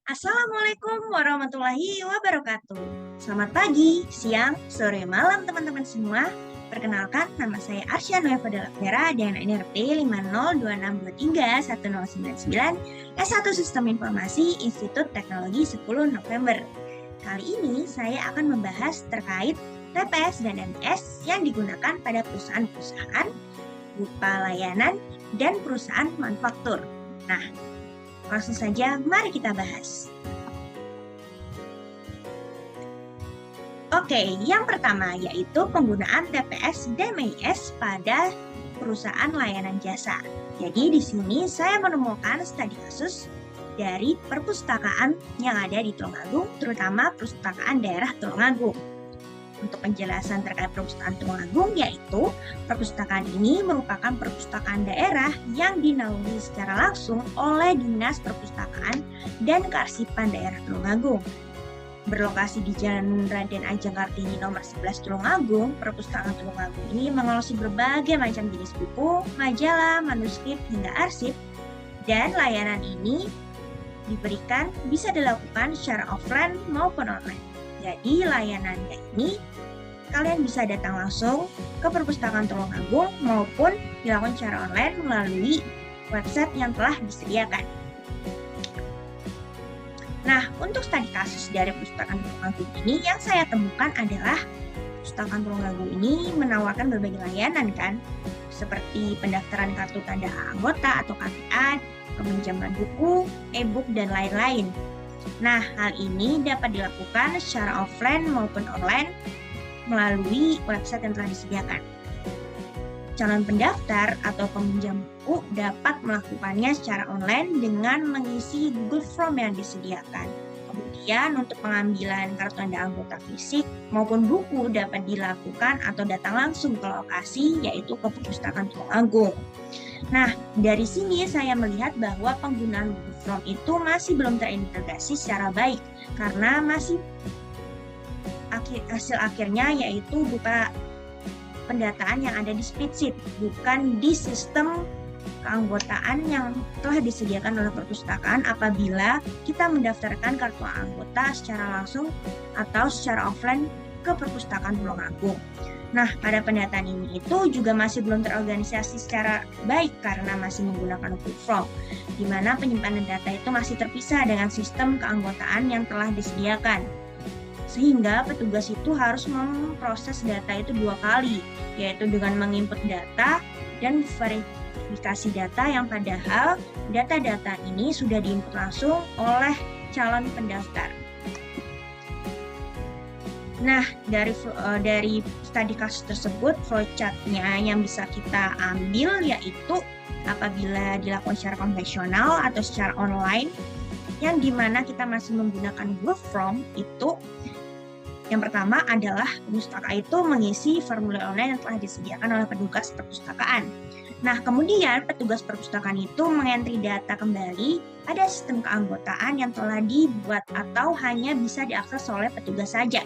Assalamualaikum warahmatullahi wabarakatuh. Selamat pagi, siang, sore, malam teman-teman semua. Perkenalkan, nama saya Arsya Noeva Fadela Vera dengan NRP 5026231099 S1 Sistem Informasi Institut Teknologi 10 November. Kali ini saya akan membahas terkait TPS dan MTS yang digunakan pada perusahaan-perusahaan, berupa layanan, dan perusahaan manufaktur. Nah, langsung saja, mari kita bahas. Oke, yang pertama yaitu penggunaan TPS dan MIS pada perusahaan layanan jasa. Jadi di sini saya menemukan studi kasus dari perpustakaan yang ada di Tulungagung, terutama perpustakaan daerah Tulungagung. Untuk penjelasan terkait perpustakaan Tulungagung, yaitu perpustakaan ini merupakan perpustakaan daerah yang dinaungi secara langsung oleh Dinas Perpustakaan dan Kearsipan Daerah Tulungagung. Berlokasi di Jalan Raden Ajeng Kartini nomor 11 Tulungagung, perpustakaan Tulungagung ini mengoleksi berbagai macam jenis buku, majalah, manuskrip, hingga arsip, dan layanan ini diberikan bisa dilakukan secara offline maupun online. Jadi layanannya ini kalian bisa datang langsung ke perpustakaan Tulungagung maupun dilakukan secara online melalui website yang telah disediakan. Nah, untuk studi kasus dari perpustakaan Tulungagung ini yang saya temukan adalah perpustakaan Tulungagung ini menawarkan berbagai layanan kan, seperti pendaftaran kartu tanda anggota atau KTA, peminjaman buku, e-book, dan lain-lain. Nah, hal ini dapat dilakukan secara offline maupun online melalui website yang telah disediakan. Calon pendaftar atau peminjam buku dapat melakukannya secara online dengan mengisi Google Form yang disediakan. Kemudian untuk pengambilan kartu tanda anggota fisik maupun buku dapat dilakukan atau datang langsung ke lokasi, yaitu ke perpustakaan Tulungagung. Nah, dari sini saya melihat bahwa penggunaan Google Form itu masih belum terintegrasi secara baik karena masih hasil akhirnya yaitu berupa pendataan yang ada di spreadsheet, bukan di sistem keanggotaan yang telah disediakan oleh perpustakaan apabila kita mendaftarkan kartu anggota secara langsung atau secara offline ke perpustakaan Tulungagung. Nah, pada pendataan ini itu juga masih belum terorganisasi secara baik karena masih menggunakan Google Form, di mana penyimpanan data itu masih terpisah dengan sistem keanggotaan yang telah disediakan. Sehingga petugas itu harus memproses data itu 2 kali, yaitu dengan menginput data dan verifikasi data yang padahal data-data ini sudah diinput langsung oleh calon pendaftar. Nah, dari studi kasus tersebut, flowchart-nya yang bisa kita ambil yaitu apabila dilakukan secara konvensional atau secara online, yang dimana kita masih menggunakan Google Form itu, yang pertama adalah pustaka itu mengisi formulir online yang telah disediakan oleh petugas perpustakaan. Nah, kemudian petugas perpustakaan itu mengentri data kembali pada sistem keanggotaan yang telah dibuat atau hanya bisa diakses oleh petugas saja.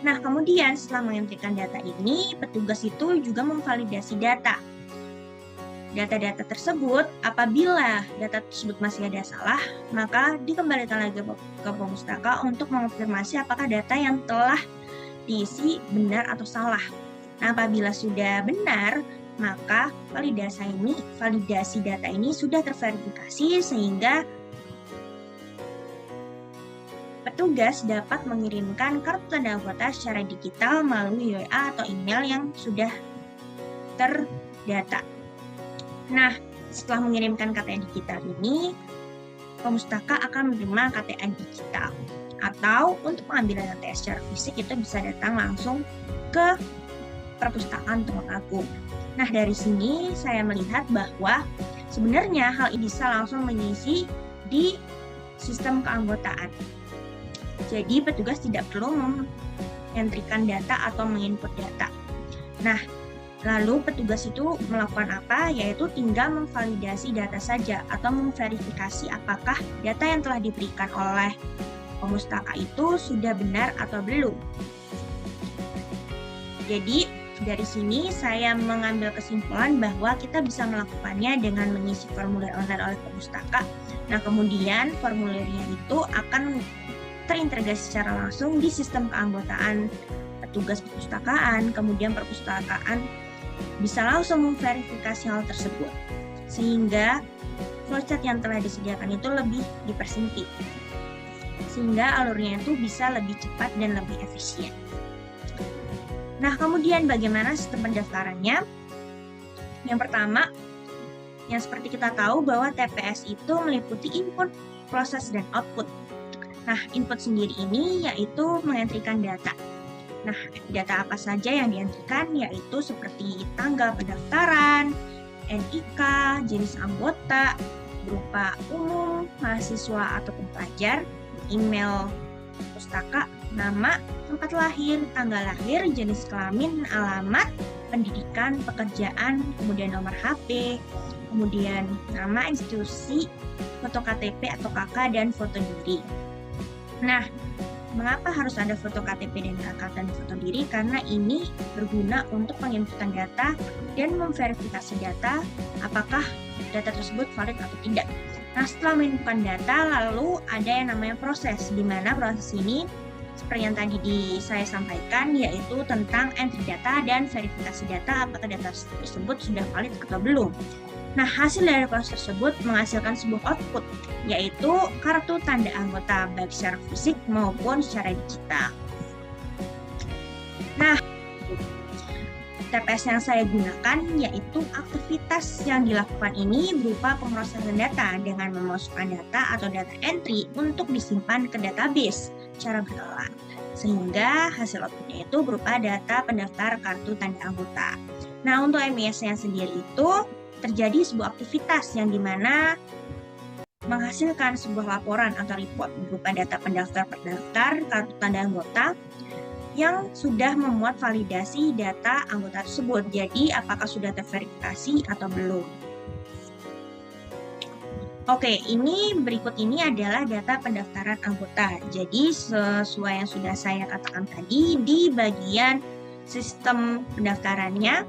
Nah, kemudian setelah mengentrikan data ini, petugas itu juga memvalidasi data. Data-data tersebut, apabila data tersebut masih ada salah, maka dikembalikan lagi ke pustaka untuk mengonfirmasi apakah data yang telah diisi benar atau salah. Nah, apabila sudah benar, maka validasi data ini sudah terverifikasi sehingga petugas dapat mengirimkan kartu tanda anggota secara digital melalui WA atau email yang sudah terdata. Nah, setelah mengirimkan KTA digital ini, pemustaka akan menerima KTA digital. Atau untuk pengambilan KTA secara fisik itu bisa datang langsung ke perpustakaan Tulungagung. Nah, dari sini saya melihat bahwa sebenarnya hal ini bisa langsung mengisi di sistem keanggotaan. Jadi petugas tidak perlu mengentrikan data atau menginput data. Nah, lalu petugas itu melakukan apa? Yaitu tinggal memvalidasi data saja atau memverifikasi apakah data yang telah diberikan oleh pemustaka itu sudah benar atau belum. Jadi Dari sini saya mengambil kesimpulan bahwa kita bisa melakukannya dengan mengisi formulir online oleh perpustaka. Nah, kemudian formulirnya itu akan terintegrasi secara langsung di sistem keanggotaan petugas perpustakaan, kemudian perpustakaan bisa langsung memverifikasi hal tersebut, sehingga flowchart yang telah disediakan itu lebih dipersempit, sehingga alurnya itu bisa lebih cepat dan lebih efisien. Nah, kemudian bagaimana sistem pendaftarannya? Yang pertama, yang seperti kita tahu bahwa TPS itu meliputi input, proses, dan output. Nah, input sendiri ini yaitu mengentrikan data. Nah, data apa saja yang dientrikan yaitu seperti tanggal pendaftaran, NIK, jenis anggota, berupa umum, mahasiswa ataupun pelajar, email pustaka, nama, tempat lahir, tanggal lahir, jenis kelamin, alamat, pendidikan, pekerjaan, kemudian nomor HP, kemudian nama institusi, foto KTP atau KK, dan foto diri. Nah, mengapa harus ada foto KTP dan KK dan foto diri? Karena ini berguna untuk penginputan data dan memverifikasi data apakah data tersebut valid atau tidak. Nah, setelah menginputkan data, lalu ada yang namanya proses, di mana proses ini seperti yang tadi saya sampaikan, yaitu tentang entry data dan verifikasi data apakah data tersebut sudah valid atau belum. Nah, hasil dari proses tersebut menghasilkan sebuah output, yaitu kartu tanda anggota baik secara fisik maupun secara digital. Nah, TPS yang saya gunakan yaitu aktivitas yang dilakukan ini berupa pemrosesan data dengan memasukkan data atau data entry untuk disimpan ke database secara berkala, sehingga hasil outputnya itu berupa data pendaftar kartu tanda anggota. Nah, untuk MES-nya sendiri itu terjadi sebuah aktivitas yang dimana menghasilkan sebuah laporan atau report berupa data pendaftar kartu tanda anggota yang sudah memuat validasi data anggota tersebut. Jadi, apakah sudah terverifikasi atau belum? Oke, berikut ini adalah data pendaftaran anggota. Jadi, sesuai yang sudah saya katakan tadi, di bagian sistem pendaftarannya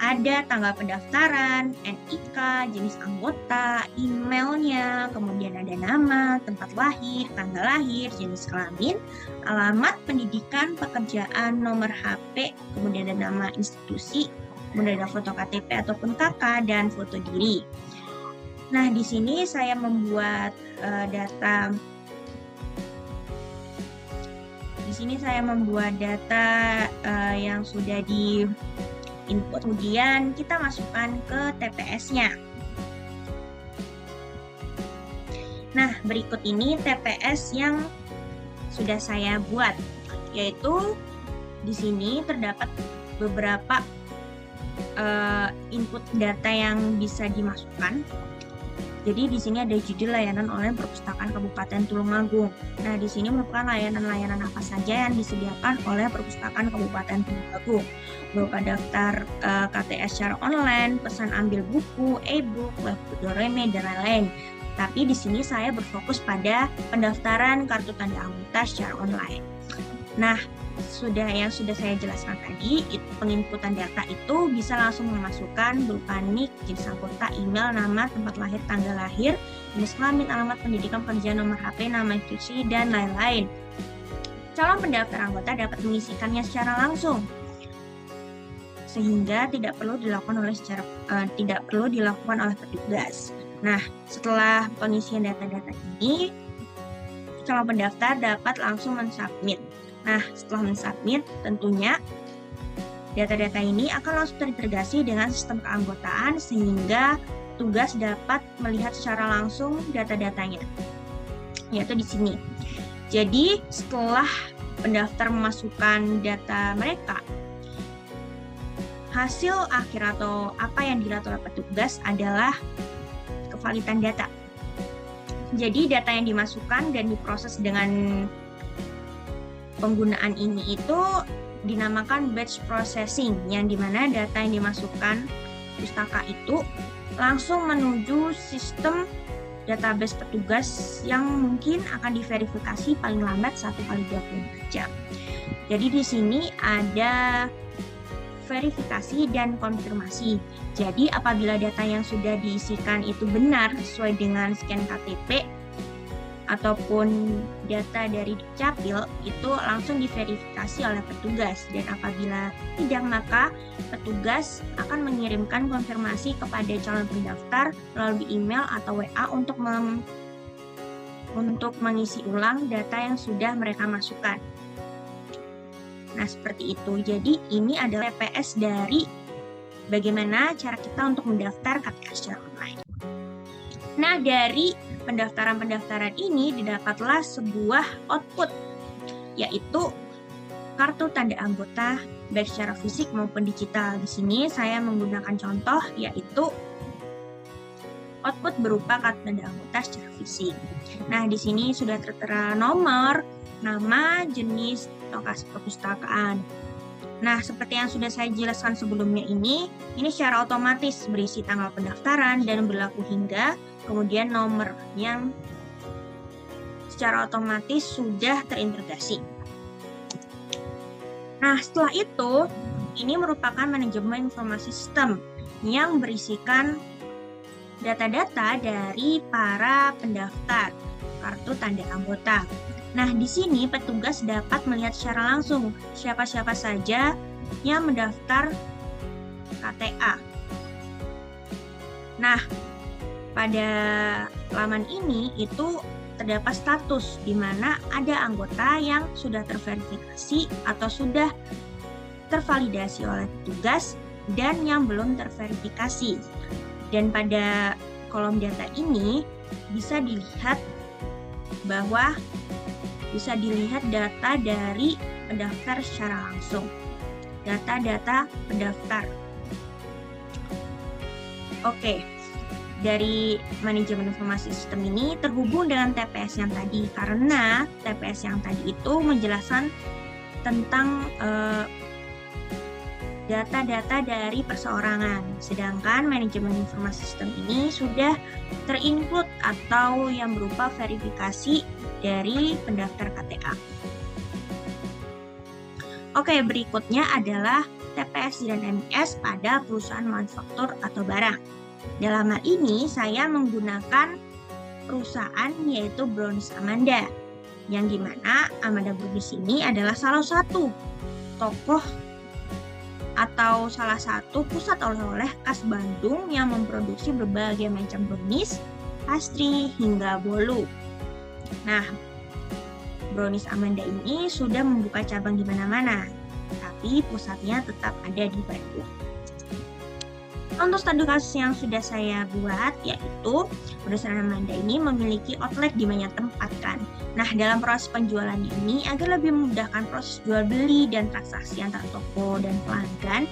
ada tanggal pendaftaran, NIK, jenis anggota, emailnya, kemudian ada nama, tempat lahir, tanggal lahir, jenis kelamin, alamat, pendidikan, pekerjaan, nomor HP, kemudian ada nama institusi, kemudian ada foto KTP ataupun KK, dan foto diri. Nah, di sini saya membuat data. Di sini saya membuat data yang sudah di input, kemudian kita masukkan ke TPS-nya. Nah, berikut ini TPS yang sudah saya buat, yaitu di sini terdapat beberapa input data yang bisa dimasukkan. Jadi di sini ada judul layanan online perpustakaan Kabupaten Tulungagung. Nah, di sini merupakan layanan-layanan apa saja yang disediakan oleh perpustakaan Kabupaten Tulungagung, berupa daftar KTS secara online, pesan ambil buku, e-book, web doreme, dan lain-lain. Tapi di sini saya berfokus pada pendaftaran kartu tanda anggota secara online. Nah, yang sudah saya jelaskan tadi, penginputan data itu bisa langsung memasukkan berupa NIK, jenis anggota, email, nama, tempat lahir, tanggal lahir, jenis kelamin, alamat, pendidikan, pekerjaan, nomor HP, nama institusi, dan lain-lain. Calon pendaftar anggota dapat mengisikannya secara langsung, sehingga tidak perlu dilakukan oleh petugas. Nah, setelah pengisian data-data ini, calon pendaftar dapat langsung mensubmit. Nah, setelah mensubmit, tentunya data-data ini akan langsung terintegrasi dengan sistem keanggotaan sehingga tugas dapat melihat secara langsung data-datanya, yaitu di sini. Jadi, setelah pendaftar memasukkan data mereka, hasil akhir atau apa yang dilihat oleh petugas adalah kevalidan data. Jadi, data yang dimasukkan dan diproses dengan penggunaan ini itu dinamakan batch processing, yang dimana data yang dimasukkan pustaka itu langsung menuju sistem database petugas yang mungkin akan diverifikasi paling lambat 1 kali 24 jam. Jadi di sini ada verifikasi dan konfirmasi. Jadi apabila data yang sudah diisikan itu benar sesuai dengan scan KTP ataupun data dari Dukcapil, itu langsung diverifikasi oleh petugas, dan apabila tidak, maka petugas akan mengirimkan konfirmasi kepada calon pendaftar melalui email atau WA untuk mengisi ulang data yang sudah mereka masukkan. Nah, seperti itu. Jadi, ini adalah TPS dari bagaimana cara kita untuk mendaftar KTA secara online. Nah, dari pendaftaran-pendaftaran ini didapatlah sebuah output, yaitu kartu tanda anggota baik secara fisik maupun digital. Di sini saya menggunakan contoh, yaitu output berupa kartu tanda anggota secara fisik. Nah, di sini sudah tertera nomor, nama, jenis, lokasi perpustakaan. Nah, seperti yang sudah saya jelaskan sebelumnya ini secara otomatis berisi tanggal pendaftaran dan berlaku hingga, kemudian nomor yang secara otomatis sudah terintegrasi. Nah, setelah itu, ini merupakan manajemen informasi sistem yang berisikan data-data dari para pendaftar kartu tanda anggota. Nah, di sini petugas dapat melihat secara langsung siapa-siapa saja yang mendaftar KTA. Nah, pada laman ini itu terdapat status di mana ada anggota yang sudah terverifikasi atau sudah tervalidasi oleh petugas dan yang belum terverifikasi. Dan pada kolom data ini bisa dilihat bahwa data dari pendaftar secara langsung. Data-data pendaftar. Oke, dari manajemen informasi sistem ini terhubung dengan TPS yang tadi, karena TPS yang tadi itu menjelaskan tentang data-data dari perseorangan, sedangkan manajemen informasi sistem ini sudah terinclude atau yang berupa verifikasi dari pendaftar KTA. Oke, berikutnya adalah TPS dan MIS pada perusahaan manufaktur atau barang. Dalam hal ini saya menggunakan perusahaan yaitu Brownies Amanda, yang dimana Amanda Brownies ini adalah salah satu tokoh atau salah satu pusat oleh-oleh khas Bandung yang memproduksi berbagai macam brownies, pastry, hingga bolu. Nah, Brownies Amanda ini sudah membuka cabang di mana-mana, tapi pusatnya tetap ada di Bandung. Untuk studi kasus yang sudah saya buat, yaitu Brownies Amanda ini memiliki outlet di banyak tempat kan. Nah, dalam proses penjualan ini, agar lebih memudahkan proses jual beli dan transaksi antara toko dan pelanggan,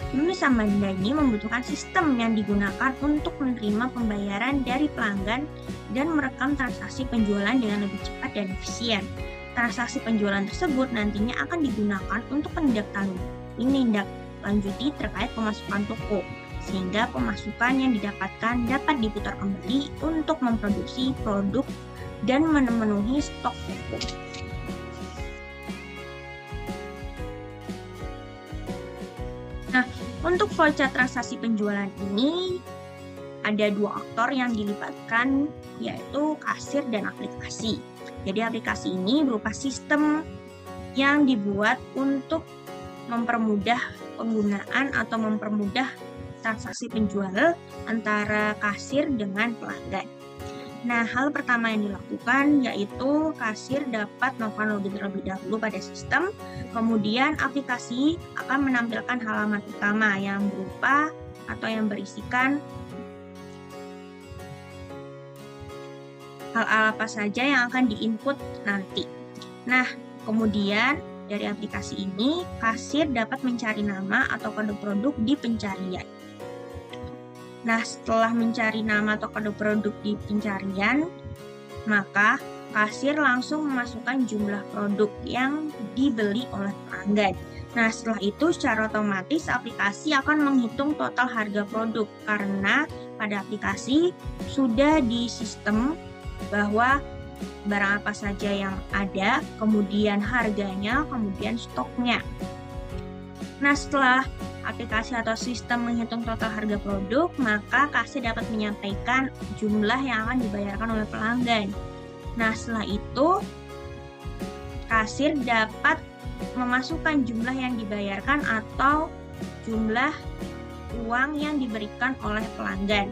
Brownies Amanda ini membutuhkan sistem yang digunakan untuk menerima pembayaran dari pelanggan dan merekam transaksi penjualan dengan lebih cepat dan efisien. Transaksi penjualan tersebut nantinya akan digunakan untuk menindaklanjuti terkait pemasukan toko, sehingga pemasukan yang didapatkan dapat diputar kembali untuk memproduksi produk dan memenuhi stok toko. Nah, untuk flowchart transaksi penjualan ini ada dua aktor yang dilibatkan, yaitu kasir dan aplikasi. Jadi aplikasi ini berupa sistem yang dibuat untuk mempermudah penggunaan atau mempermudah transaksi penjual antara kasir dengan pelanggan. Nah, hal pertama yang dilakukan yaitu kasir dapat melakukan login terlebih dahulu pada sistem, kemudian aplikasi akan menampilkan halaman utama yang berupa atau yang berisikan hal apa saja yang akan diinput nanti. Nah, kemudian dari aplikasi ini, kasir dapat mencari nama atau kode produk di pencarian. Nah, setelah mencari nama atau kode produk di pencarian, maka kasir langsung memasukkan jumlah produk yang dibeli oleh pelanggan. Nah, setelah itu secara otomatis aplikasi akan menghitung total harga produk, karena pada aplikasi sudah di sistem bahwa barang apa saja yang ada, kemudian harganya, kemudian stoknya. Nah, setelah aplikasi atau sistem menghitung total harga produk, maka kasir dapat menyampaikan jumlah yang akan dibayarkan oleh pelanggan. Nah, setelah itu kasir dapat memasukkan jumlah yang dibayarkan atau jumlah uang yang diberikan oleh pelanggan.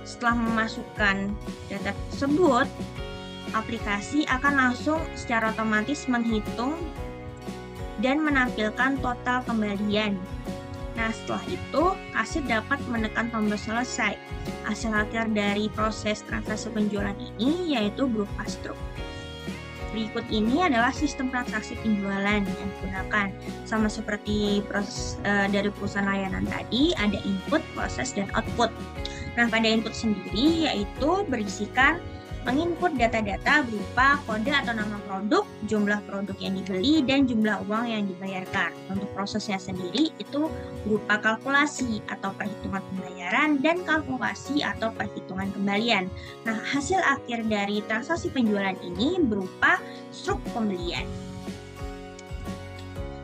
Setelah memasukkan data tersebut, aplikasi akan langsung secara otomatis menghitung dan menampilkan total kembalian. Nah, setelah itu, kasir dapat menekan tombol selesai. Hasil akhir dari proses transaksi penjualan ini yaitu berupa struk. Berikut ini adalah sistem transaksi penjualan yang digunakan. Sama seperti proses dari perusahaan layanan tadi, ada input, proses, dan output. Nah, pada input sendiri yaitu berisikan menginput data-data berupa kode atau nama produk, jumlah produk yang dibeli, dan jumlah uang yang dibayarkan. Untuk prosesnya sendiri itu berupa kalkulasi atau perhitungan pembayaran dan kalkulasi atau perhitungan kembalian. Nah, hasil akhir dari transaksi penjualan ini berupa struk pembelian.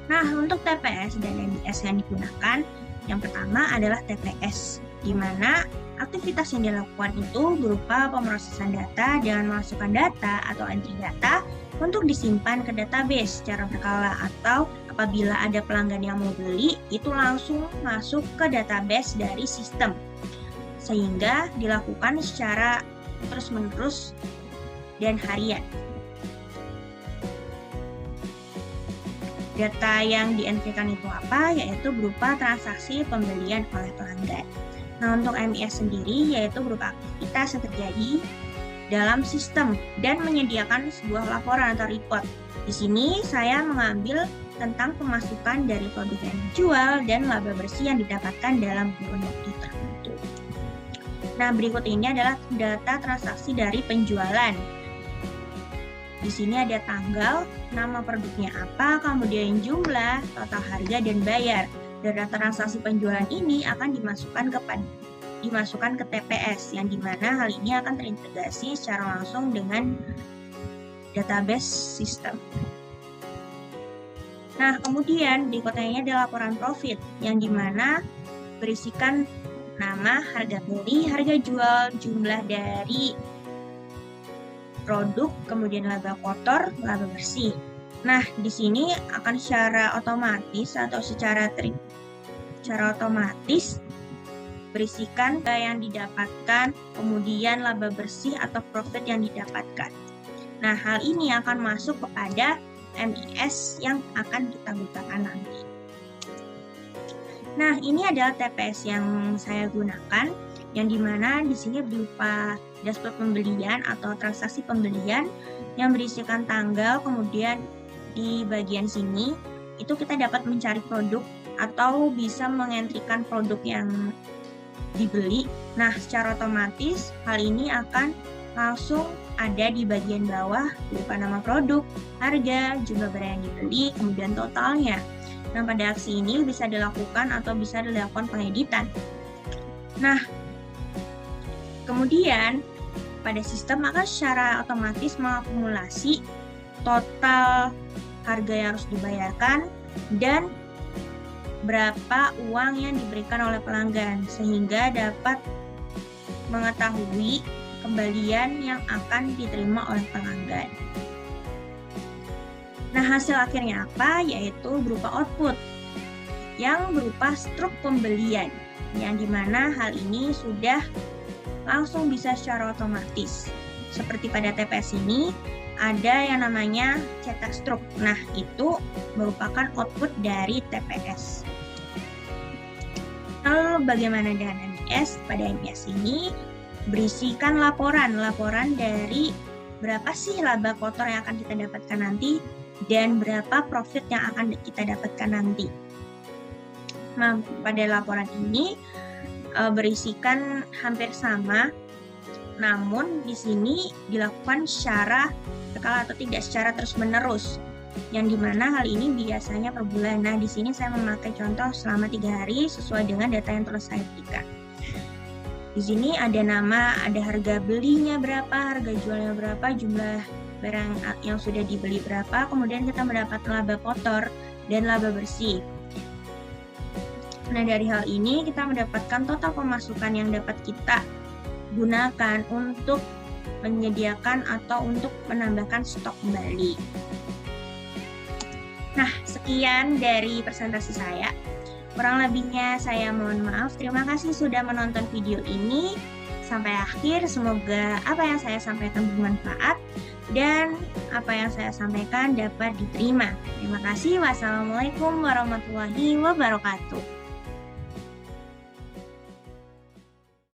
Nah, untuk TPS dan MIS yang digunakan, yang pertama adalah TPS, di mana aktivitas yang dilakukan itu berupa pemrosesan data dengan memasukkan data atau entry data untuk disimpan ke database secara berkala, atau apabila ada pelanggan yang mau beli, itu langsung masuk ke database dari sistem, sehingga dilakukan secara terus-menerus dan harian. Data yang di-entry-kan itu apa? Yaitu berupa transaksi pembelian oleh pelanggan. Nah, untuk MIS sendiri yaitu berupa aktivitas yang terjadi dalam sistem dan menyediakan sebuah laporan atau report. Di sini saya mengambil tentang pemasukan dari produk yang dijual dan laba bersih yang didapatkan dalam kurun waktu tertentu. Nah, berikut ini adalah data transaksi dari penjualan. Di sini ada tanggal, nama produknya apa, kemudian jumlah, total harga, dan bayar. Data transaksi penjualan ini akan dimasukkan ke TPS, yang dimana hal ini akan terintegrasi secara langsung dengan database sistem. Nah, kemudian berikutnya ada laporan profit, yang dimana berisikan nama, harga beli, harga jual, jumlah dari produk, kemudian laba kotor, laba bersih. Nah, di sini akan secara otomatis atau secara otomatis berisikan yang didapatkan, kemudian laba bersih atau profit yang didapatkan. Nah, hal ini akan masuk kepada MIS yang akan kita gunakan nanti. Nah, ini adalah TPS yang saya gunakan, yang dimana di sini berupa dashboard pembelian atau transaksi pembelian yang berisikan tanggal, kemudian di bagian sini itu kita dapat mencari produk atau bisa mengentrikan produk yang dibeli. Nah, secara otomatis hal ini akan langsung ada di bagian bawah berupa nama produk, harga, jumlah barang yang dibeli, kemudian totalnya. Nah, pada aksi ini bisa dilakukan atau bisa dilakukan pengeditan. Nah, kemudian pada sistem akan secara otomatis mengakumulasi total harga yang harus dibayarkan dan berapa uang yang diberikan oleh pelanggan, sehingga dapat mengetahui kembalian yang akan diterima oleh pelanggan. Nah, hasil akhirnya apa? Yaitu berupa output yang berupa struk pembelian, yang dimana hal ini sudah langsung bisa secara otomatis. Seperti pada TPS ini, ada yang namanya cetak struk. Nah, itu merupakan output dari TPS. Lalu bagaimana dengan MIS? Pada MIS ini berisikan laporan dari berapa sih laba kotor yang akan kita dapatkan nanti dan berapa profit yang akan kita dapatkan nanti. Nah, pada laporan ini berisikan hampir sama, namun di sini dilakukan secara berkala atau tidak secara terus-menerus, yang dimana hal ini biasanya per bulan. Nah, di sini saya memakai contoh selama 3 hari sesuai dengan data yang telah saya berikan. Di sini ada nama, ada harga belinya berapa, harga jualnya berapa, jumlah barang yang sudah dibeli berapa, kemudian kita mendapat laba kotor dan laba bersih. Nah, dari hal ini kita mendapatkan total pemasukan yang dapat kita gunakan untuk menyediakan atau untuk menambahkan stok kembali. Nah, sekian dari presentasi saya. Kurang lebihnya saya mohon maaf. Terima kasih sudah menonton video ini sampai akhir. Semoga apa yang saya sampaikan bermanfaat dan apa yang saya sampaikan dapat diterima. Terima kasih. Wassalamualaikum warahmatullahi wabarakatuh.